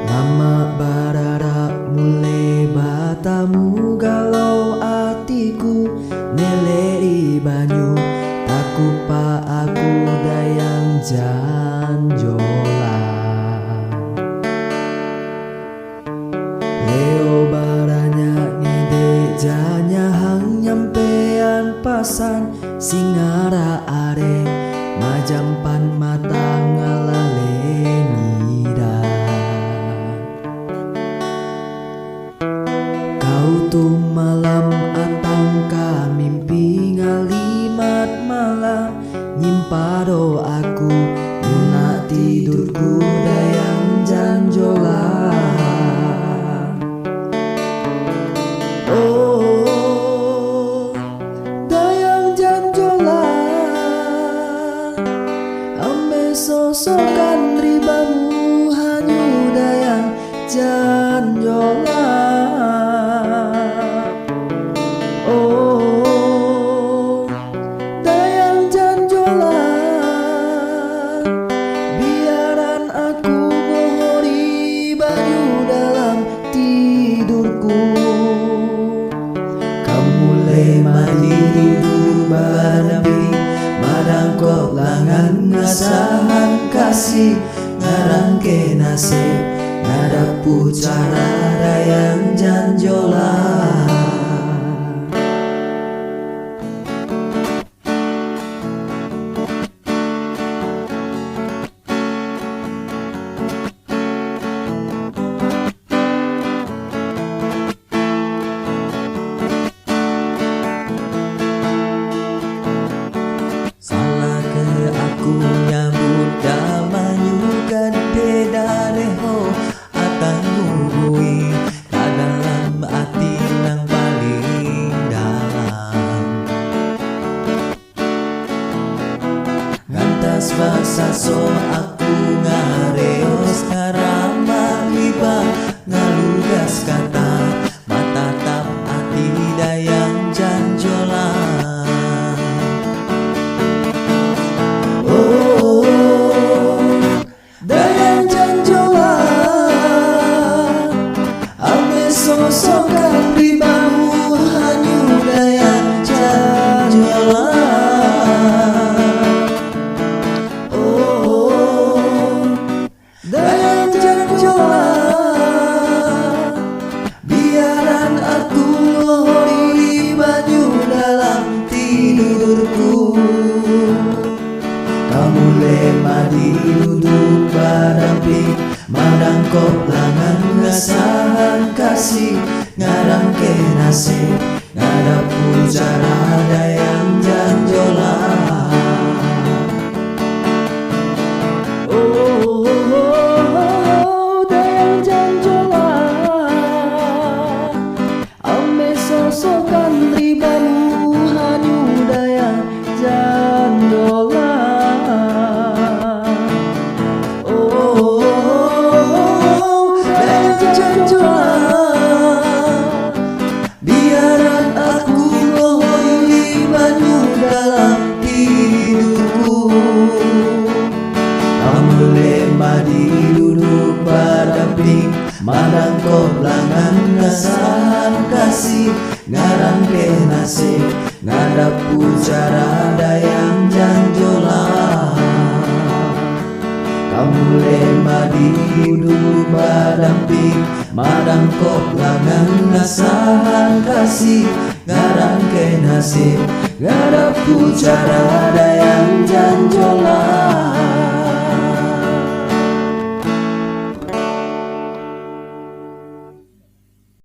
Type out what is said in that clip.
Lama barara mulai batamu galau atiku neleri banyu aku pa aku dayang janjola Leo baranya ngide janya hang nyampean pasan singara areng majampan mata ngalalengida Kau tuh malam antangka mimpi ngalimat malam nyimpado aku nuna tidurku dayang janjola Oh dayang janjola ambe sosokan ribamu hanyu dayang janjola Oh dayang janjola biaran aku mohori banyu dalam tidurku kamu lemari duduk banabi madangkop langan ngasahan kasih ngarangke nasib ngadapu cara dayang janjola Aku nyambut damanyu gede dareho atangu bui kadalam ati nang paling dalam ngantas basa so aku ngareos ngarama liba ngalugas kata matatap ati dayang janjola sosokan ribamu hanyu dayang janjola Oh dayang janjola biaran aku lohori banyu dalam tidurku kamu lemari duduk baramping madangkop langan ngasahan kasih ngarangke nasib ngadapu cara dayang janjola Oh dayang janjola ame sosokan ribamu hanyu dayang janjola biaran aku lohori banyu dalam tidurku kamu lemari duduk badamping madangkop langan ngasahan kasih ngarangke nasib ngadapu cara dayang janjola kamu lemari duduk badamping madangkop langan ngasahan kasih ngarangke nasib ngadapu cara dayang janjola